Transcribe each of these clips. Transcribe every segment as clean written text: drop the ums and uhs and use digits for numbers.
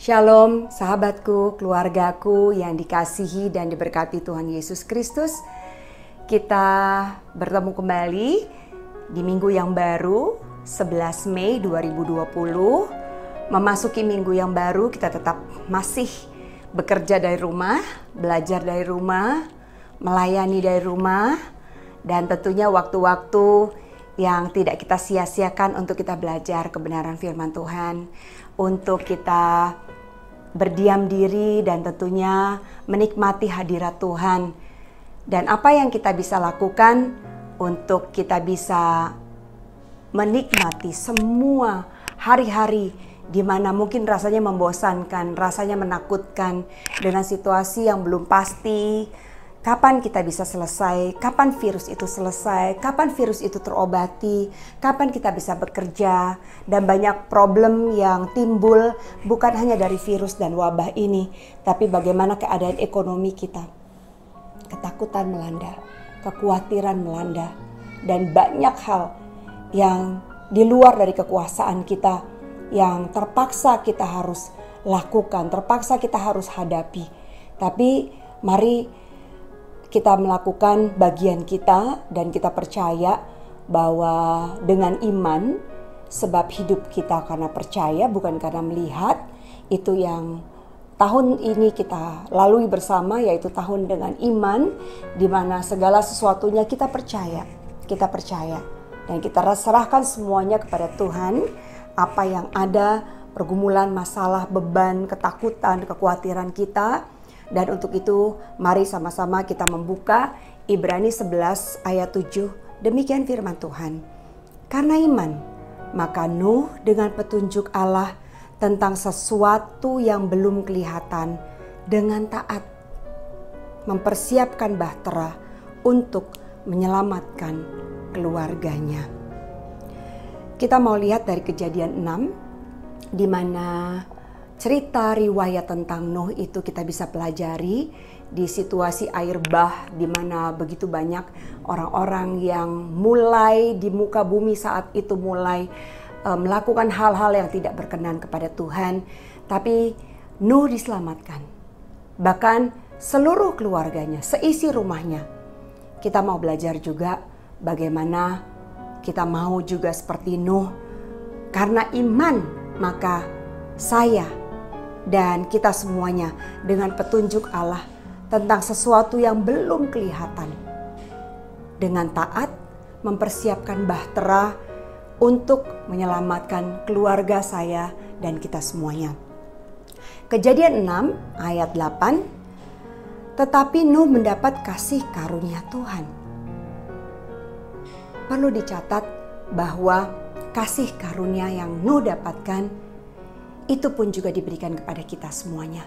Shalom sahabatku, keluargaku yang dikasihi dan diberkati Tuhan Yesus Kristus. Kita bertemu kembali di minggu yang baru, 11 Mei 2020. Memasuki minggu yang baru, kita tetap masih bekerja dari rumah, belajar dari rumah, melayani dari rumah, dan tentunya waktu-waktu yang tidak kita sia-siakan untuk kita belajar kebenaran firman Tuhan, untuk kita berdiam diri dan tentunya menikmati hadirat Tuhan. Dan apa yang kita bisa lakukan untuk kita bisa menikmati semua hari-hari di mana mungkin rasanya membosankan, rasanya menakutkan dengan situasi yang belum pasti. Kapan kita bisa selesai, kapan virus itu selesai, kapan virus itu terobati, kapan kita bisa bekerja, dan banyak problem yang timbul bukan hanya dari virus dan wabah ini, tapi bagaimana keadaan ekonomi kita. Ketakutan melanda, kekhawatiran melanda, dan banyak hal yang di luar dari kekuasaan kita yang terpaksa kita harus lakukan, terpaksa kita harus hadapi. Tapi mari kita melakukan bagian kita dan kita percaya bahwa dengan iman, sebab hidup kita karena percaya bukan karena melihat, itu yang tahun ini kita lalui bersama, yaitu tahun dengan iman, di mana segala sesuatunya kita percaya dan kita serahkan semuanya kepada Tuhan. Apa yang ada, pergumulan, masalah, beban, ketakutan, kekhawatiran kita. Dan untuk itu mari sama-sama kita membuka Ibrani 11 ayat 7. Demikian firman Tuhan. Karena iman, maka Nuh dengan petunjuk Allah tentang sesuatu yang belum kelihatan, dengan taat mempersiapkan bahtera untuk menyelamatkan keluarganya. Kita mau lihat dari Kejadian 6, di mana cerita riwayat tentang Nuh itu kita bisa pelajari di situasi air bah, di mana begitu banyak orang-orang yang mulai di muka bumi saat itu mulai melakukan hal-hal yang tidak berkenan kepada Tuhan. Tapi Nuh diselamatkan. Bahkan seluruh keluarganya, seisi rumahnya. Kita mau belajar juga bagaimana kita mau juga seperti Nuh. Karena iman, maka saya dan kita semuanya dengan petunjuk Allah tentang sesuatu yang belum kelihatan, dengan taat mempersiapkan bahtera untuk menyelamatkan keluarga saya dan kita semuanya. Kejadian 6 ayat 8. Tetapi Nuh mendapat kasih karunia Tuhan. Perlu dicatat bahwa kasih karunia yang Nuh dapatkan itu pun juga diberikan kepada kita semuanya.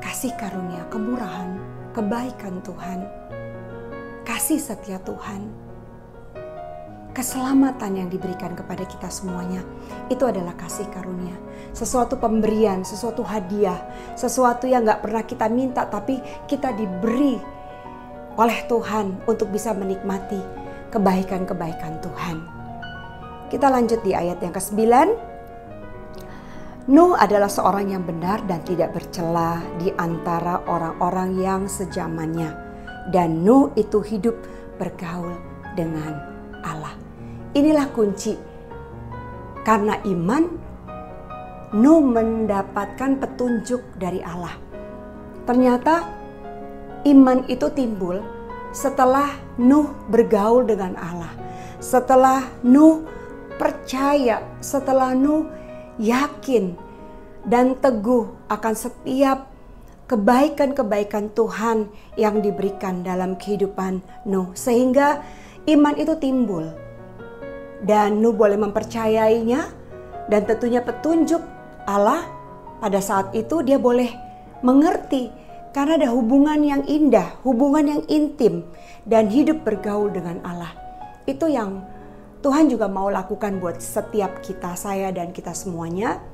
Kasih karunia, kemurahan, kebaikan Tuhan, kasih setia Tuhan, keselamatan yang diberikan kepada kita semuanya, itu adalah kasih karunia. Sesuatu pemberian, sesuatu hadiah, sesuatu yang gak pernah kita minta, tapi kita diberi oleh Tuhan untuk bisa menikmati kebaikan-kebaikan Tuhan. Kita lanjut di ayat yang ke-9. Nuh adalah seorang yang benar dan tidak bercela di antara orang-orang yang sezamannya. Dan Nuh itu hidup bergaul dengan Allah. Inilah kunci. Karena iman, Nuh mendapatkan petunjuk dari Allah. Ternyata iman itu timbul setelah Nuh bergaul dengan Allah. Setelah Nuh percaya, setelah Nuh yakin dan teguh akan setiap kebaikan-kebaikan Tuhan yang diberikan dalam kehidupan Nuh. Sehingga iman itu timbul. Dan Nuh boleh mempercayainya, dan tentunya petunjuk Allah pada saat itu dia boleh mengerti. Karena ada hubungan yang indah, hubungan yang intim, dan hidup bergaul dengan Allah. Itu yang Tuhan juga mau lakukan buat setiap kita, saya dan kita semuanya,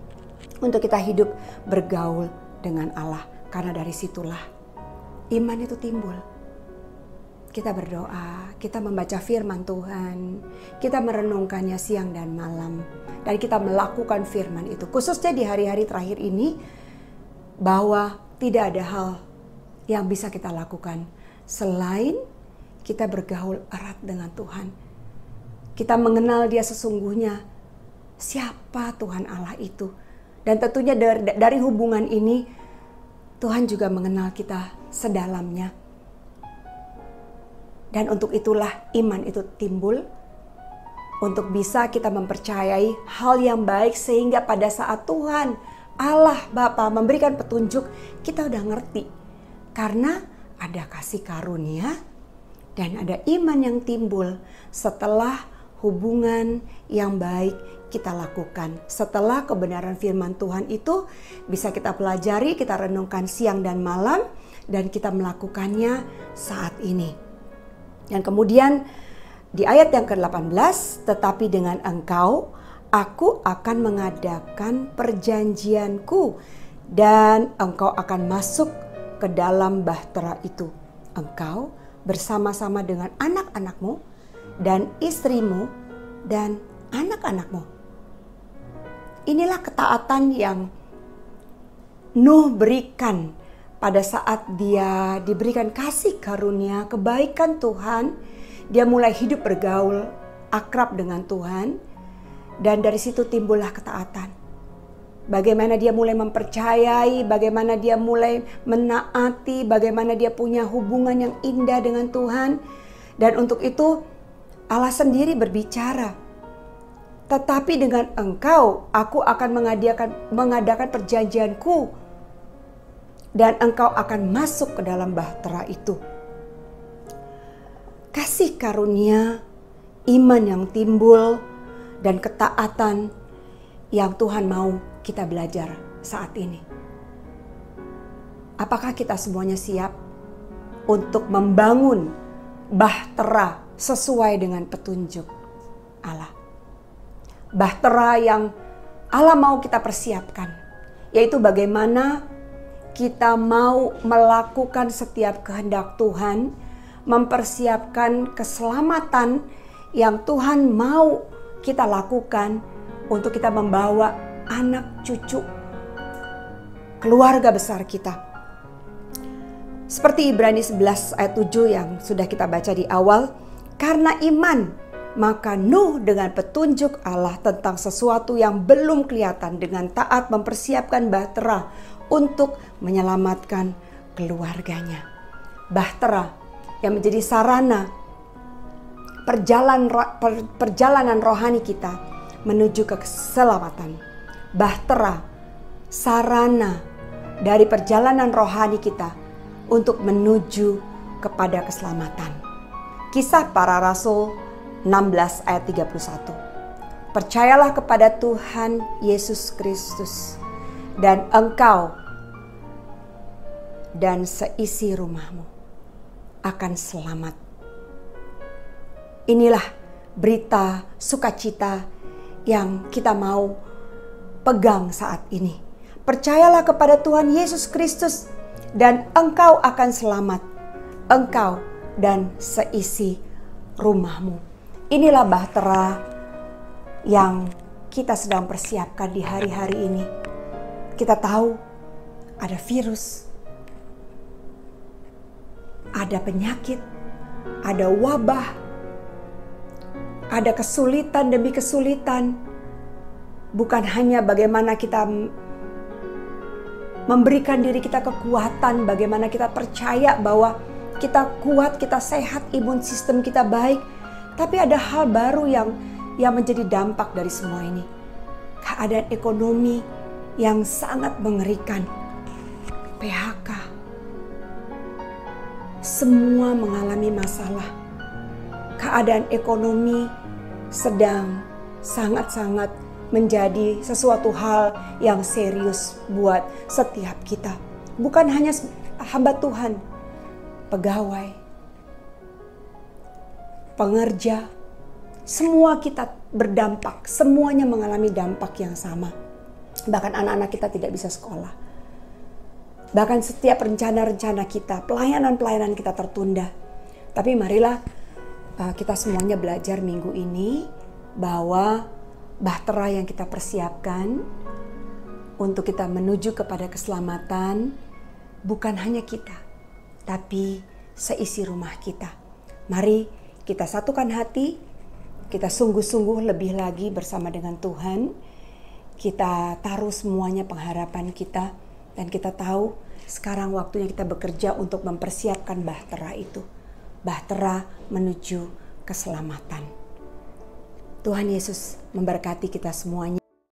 untuk kita hidup bergaul dengan Allah. Karena dari situlah iman itu timbul. kita berdoa, kita membaca firman Tuhan, kita merenungkannya siang dan malam, dan kita melakukan firman itu. Khususnya di hari-hari terakhir ini, bahwa tidak ada hal yang bisa kita lakukan selain kita bergaul erat dengan Tuhan. Kita mengenal Dia sesungguhnya, siapa Tuhan Allah itu. Dan tentunya dari hubungan ini, Tuhan juga mengenal kita sedalamnya. Dan untuk itulah iman itu timbul, untuk bisa kita mempercayai hal yang baik, sehingga pada saat Tuhan Allah Bapa memberikan petunjuk, kita udah ngerti. Karena ada kasih karunia dan ada iman yang timbul setelah hubungan yang baik kita lakukan. Setelah kebenaran firman Tuhan itu bisa kita pelajari, kita renungkan siang dan malam, dan kita melakukannya saat ini. Dan kemudian di ayat yang ke-18, tetapi dengan engkau aku akan mengadakan perjanjianku dan engkau akan masuk ke dalam bahtera itu. Engkau bersama-sama dengan anak-anakmu dan istrimu dan anak-anakmu. Inilah ketaatan yang Nuh berikan pada saat dia diberikan kasih karunia, kebaikan Tuhan. Dia mulai hidup bergaul, akrab dengan Tuhan. Dan dari situ timbullah ketaatan. Bagaimana dia mulai mempercayai, bagaimana dia mulai menaati, bagaimana dia punya hubungan yang indah dengan Tuhan. Dan untuk itu Allah sendiri berbicara. Tetapi dengan engkau aku akan mengadakan perjanjianku dan engkau akan masuk ke dalam bahtera itu. Kasih karunia, iman yang timbul, dan ketaatan yang Tuhan mau kita belajar saat ini. Apakah kita semuanya siap untuk membangun bahtera sesuai dengan petunjuk Allah? Bahtera yang Allah mau kita persiapkan, yaitu bagaimana kita mau melakukan setiap kehendak Tuhan, mempersiapkan keselamatan yang Tuhan mau kita lakukan untuk kita membawa anak cucu keluarga besar kita. Seperti Ibrani 11 ayat 7 yang sudah kita baca di awal, karena iman maka Nuh dengan petunjuk Allah tentang sesuatu yang belum kelihatan dengan taat mempersiapkan bahtera untuk menyelamatkan keluarganya. Bahtera yang menjadi sarana perjalanan rohani kita menuju ke keselamatan. Bahtera, sarana dari perjalanan rohani kita untuk menuju kepada keselamatan. Kisah Para Rasul 16 ayat 31. Percayalah kepada Tuhan Yesus Kristus dan engkau dan seisi rumahmu akan selamat. Inilah berita sukacita yang kita mau pegang saat ini. Percayalah kepada Tuhan Yesus Kristus dan engkau akan selamat. Engkau dan seisi rumahmu. Inilah bahtera yang kita sedang persiapkan di hari-hari ini. Kita tahu ada virus, ada penyakit, ada wabah, ada kesulitan demi kesulitan. Bukan hanya bagaimana kita memberikan diri kita kekuatan, bagaimana kita percaya bahwa kita kuat, kita sehat, imun sistem kita baik. Tapi ada hal baru yang menjadi dampak dari semua ini. Keadaan ekonomi yang sangat mengerikan. PHK. Semua mengalami masalah. Keadaan ekonomi sedang sangat-sangat menjadi sesuatu hal yang serius buat setiap kita. Bukan hanya hamba Tuhan, pegawai, pengerja, semua kita berdampak, semuanya mengalami dampak yang sama. Bahkan anak-anak kita tidak bisa sekolah. Bahkan setiap rencana-rencana kita, pelayanan-pelayanan kita tertunda. Tapi marilah kita semuanya belajar minggu ini bahwa bahtera yang kita persiapkan untuk kita menuju kepada keselamatan bukan hanya kita, tapi seisi rumah kita. Mari kita satukan hati, kita sungguh-sungguh lebih lagi bersama dengan Tuhan. Kita taruh semuanya pengharapan kita, dan kita tahu sekarang waktunya kita bekerja untuk mempersiapkan bahtera itu. Bahtera menuju keselamatan. Tuhan Yesus memberkati kita semuanya.